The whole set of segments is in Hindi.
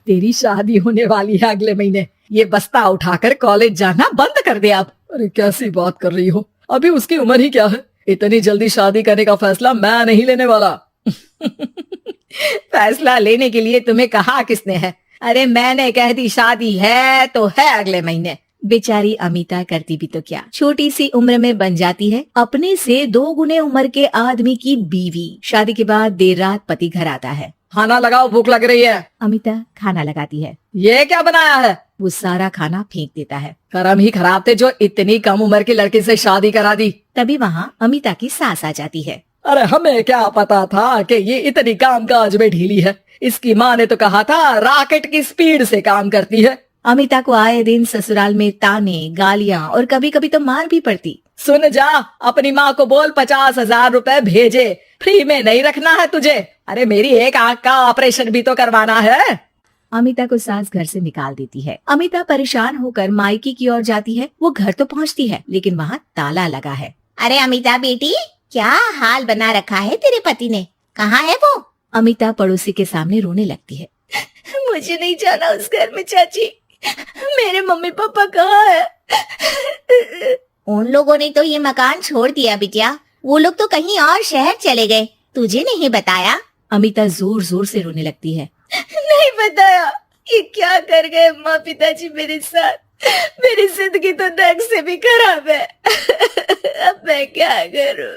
तेरी शादी होने वाली है अगले महीने, ये बस्ता उठाकर कॉलेज जाना बंद कर दे अब। अरे कैसी बात कर रही हो, अभी उसकी उम्र ही क्या है, इतनी जल्दी शादी करने का फैसला मैं नहीं लेने वाला। फैसला लेने के लिए तुम्हें कहा किसने है? अरे मैंने कह दी शादी है तो है अगले महीने। बेचारी अमिता करती भी तो क्या, छोटी सी उम्र में बन जाती है अपने से 2 गुने उम्र के आदमी की बीवी। शादी के बाद देर रात पति घर आता है। खाना लगाओ, भूख लग रही है। अमिता खाना लगाती है। ये क्या बनाया है? वो सारा खाना फेंक देता है। कर्म ही खराब थे जो इतनी कम उम्र के लड़के से शादी करा दी। तभी वहाँ अमिता की सास आ जाती है। अरे हमें क्या पता था कि ये इतनी कामकाज में ढीली है, इसकी माँ ने तो कहा था रॉकेट की स्पीड से काम करती है। अमिता को आए दिन ससुराल में ताने, गालियाँ और कभी कभी तो मार भी पड़ती। सुन जा, अपनी माँ को बोल 50,000 रुपए भेजे, फ्री में नहीं रखना है तुझे। अरे मेरी एक आंख का ऑपरेशन भी तो करवाना है। अमिता को सास घर से निकाल देती है। अमिता परेशान होकर मायके की ओर जाती है। वो घर तो पहुँचती है लेकिन वहाँ ताला लगा है। अरे अमिता बेटी, क्या हाल बना रखा है तेरे पति ने, कहाँ है वो? अमिता पड़ोसी के सामने रोने लगती है। मुझे नहीं जाना उस घर में चाची, मेरे मम्मी पापा कहाँ है? उन लोगों ने तो ये मकान छोड़ दिया बिटिया, वो लोग तो कहीं और शहर चले गए, तुझे नहीं बताया? अमिता जोर जोर से रोने लगती है। नहीं बताया, ये क्या कर गए माँ पिताजी मेरे साथ, मेरी जिंदगी तो नर्क से भी खराब है। अब मैं क्या करूं?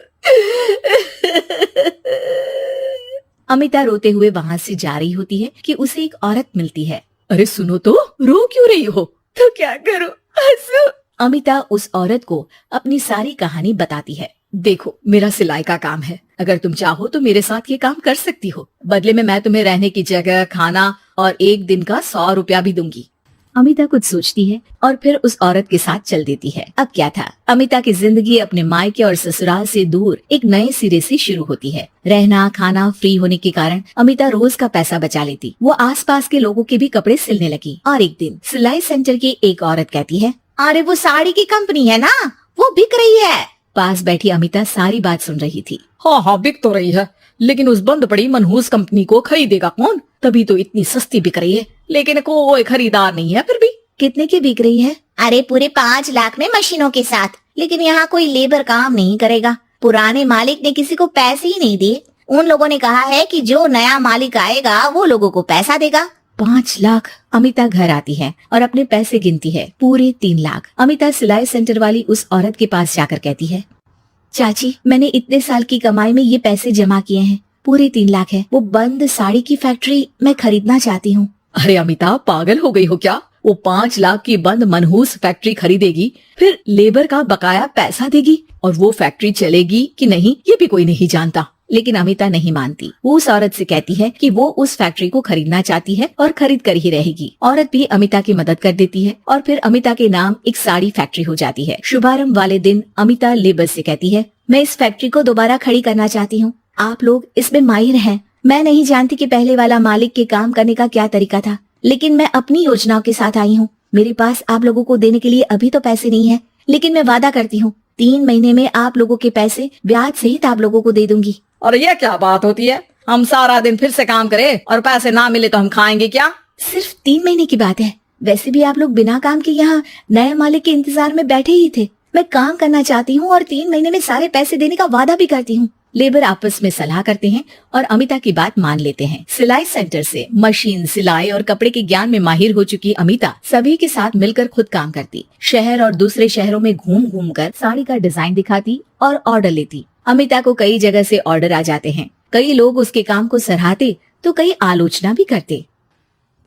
अमिता रोते हुए वहाँ से जा रही होती है कि उसे एक औरत मिलती है। अरे सुनो तो, रो क्यों रही हो? तो क्या करूं, हंसू? अमिता उस औरत को अपनी सारी कहानी बताती है। देखो, मेरा सिलाई का काम है, अगर तुम चाहो तो मेरे साथ ये काम कर सकती हो। बदले में मैं तुम्हें रहने की जगह, खाना और 1 दिन का 100 रुपया भी दूंगी। अमिता कुछ सोचती है और फिर उस औरत के साथ चल देती है। अब क्या था, अमिता की जिंदगी अपने मायके और ससुराल से दूर एक नए सिरे से शुरू होती है। रहना खाना फ्री होने के कारण अमिता रोज का पैसा बचा लेती। वो आसपास के लोगों के भी कपड़े सिलने लगी। और एक दिन सिलाई सेंटर की एक औरत कहती है, अरे वो साड़ी की कंपनी है ना, वो बिक रही है। पास बैठी अमिता सारी बात सुन रही थी। हाँ बिक तो रही है, लेकिन उस बंद पड़ी मनहूस कंपनी को खरीदेगा कौन? तभी तो इतनी सस्ती बिक रही है, लेकिन कोई खरीदार नहीं है। फिर भी कितने की बिक रही है? अरे पूरे 5 लाख में मशीनों के साथ, लेकिन यहाँ कोई लेबर काम नहीं करेगा। पुराने मालिक ने किसी को पैसे ही नहीं दिए। उन लोगों ने कहा है कि जो नया मालिक आएगा वो लोगों को पैसा देगा। 5 लाख। अमिता घर आती है और अपने पैसे गिनती है, पूरे 3 लाख। अमिता सिलाई सेंटर वाली उस औरत के पास जाकर कहती है, चाची मैंने इतने साल की कमाई में ये पैसे जमा किए हैं, पूरे 3 लाख है। वो बंद साड़ी की फैक्ट्री मैं खरीदना चाहती हूँ। अरे अमिता, पागल हो गई हो क्या? वो 5 लाख की बंद मनहूस फैक्ट्री खरीदेगी, फिर लेबर का बकाया पैसा देगी, और वो फैक्ट्री चलेगी कि नहीं ये भी कोई नहीं जानता। लेकिन अमिता नहीं मानती। वो उस औरत से कहती है कि वो उस फैक्ट्री को खरीदना चाहती है और खरीद कर ही रहेगी। औरत भी अमिता की मदद कर देती है और फिर अमिता के नाम एक साड़ी फैक्ट्री हो जाती है। शुभारंभ वाले दिन अमिता लेबर से कहती है, मैं इस फैक्ट्री को दोबारा खड़ी करना चाहती हूँ, आप लोग इसमें माहिर हैं। मैं नहीं जानती कि पहले वाला मालिक के काम करने का क्या तरीका था, लेकिन मैं अपनी योजनाओं के साथ आई हूँ। मेरे पास आप लोगों को देने के लिए अभी तो पैसे नहीं है, लेकिन मैं वादा करती हूँ 3 महीने में आप लोगों के पैसे ब्याज सहित आप लोगों को दे दूंगी। और ये क्या बात होती है? हम सारा दिन फिर से काम करें और पैसे ना मिले तो हम खाएंगे क्या? सिर्फ 3 महीने की बात है। वैसे भी आप लोग बिना काम के यहाँ नए मालिक के इंतजार में बैठे ही थे। मैं काम करना चाहती हूँ और 3 महीने में सारे पैसे देने का वादा भी करती हूँ। लेबर आपस में सलाह करते हैं और अमिता की बात मान लेते हैं। सिलाई सेंटर से मशीन, सिलाई और कपड़े के ज्ञान में माहिर हो चुकी अमिता सभी के साथ मिलकर खुद काम करती। शहर और दूसरे शहरों में घूम घूम कर साड़ी का डिजाइन दिखाती और ऑर्डर लेती। अमिता को कई जगह से ऑर्डर आ जाते हैं। कई लोग उसके काम को सराहते तो कई आलोचना भी करते।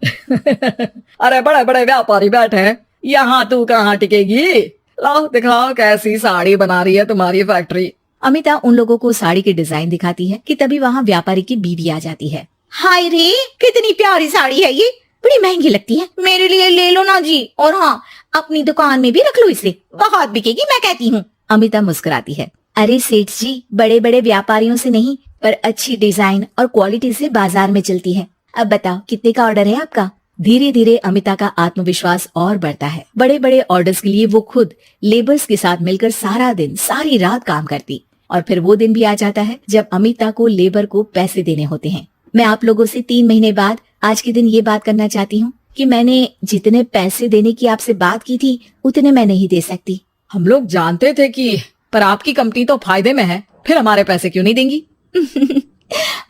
अरे बड़े बड़े व्यापारी बैठे हैं, यहाँ तू कहाँ टिकेगी? लाओ दिखाओ कैसी साड़ी बना रही है तुम्हारी फैक्ट्री। अमिता उन लोगों को साड़ी के डिजाइन दिखाती है कि तभी वहाँ व्यापारी की बीवी आ जाती है। हाय रे, कितनी प्यारी साड़ी है ये, बड़ी महंगी लगती है, मेरे लिए ले लो ना जी, और हाँ अपनी दुकान में भी रख लो इसे, बहुत बिकेगी मैं कहती हूँ। अमिता मुस्कुराती है, अरे सेठ जी, बड़े बड़े व्यापारियों से नहीं पर अच्छी डिजाइन और क्वालिटी से बाजार में चलती है। अब बताओ कितने का ऑर्डर है आपका? धीरे धीरे अमिता का आत्मविश्वास और बढ़ता है। बड़े बड़े ऑर्डर्स के लिए वो खुद लेबर्स के साथ मिलकर सारा दिन सारी रात काम करती। और फिर वो दिन भी आ जाता है जब अमिता को लेबर को पैसे देने होते हैं। मैं आप लोगों से 3 महीने बाद आज के दिन ये बात करना चाहती हूँ कि मैंने जितने पैसे देने की आपसे बात की थी उतने मैं नहीं दे सकती। हम लोग जानते थे कि पर आपकी कंपनी तो फायदे में है, फिर हमारे पैसे क्यों नहीं देंगी?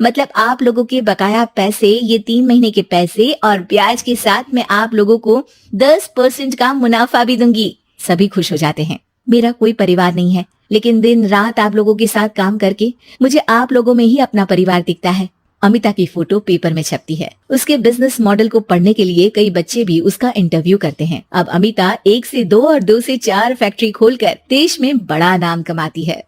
मतलब आप लोगों के बकाया पैसे, ये 3 महीने के पैसे और ब्याज के साथ मैं आप लोगों को 10% का मुनाफा भी दूंगी। सभी खुश हो जाते हैं। मेरा कोई परिवार नहीं है, लेकिन दिन रात आप लोगों के साथ काम करके मुझे आप लोगों में ही अपना परिवार दिखता है। अमिता की फोटो पेपर में छपती है। उसके बिजनेस मॉडल को पढ़ने के लिए कई बच्चे भी उसका इंटरव्यू करते हैं। अब अमिता 1 से 2 और 2 से 4 फैक्ट्री खोलकर देश में बड़ा नाम कमाती है।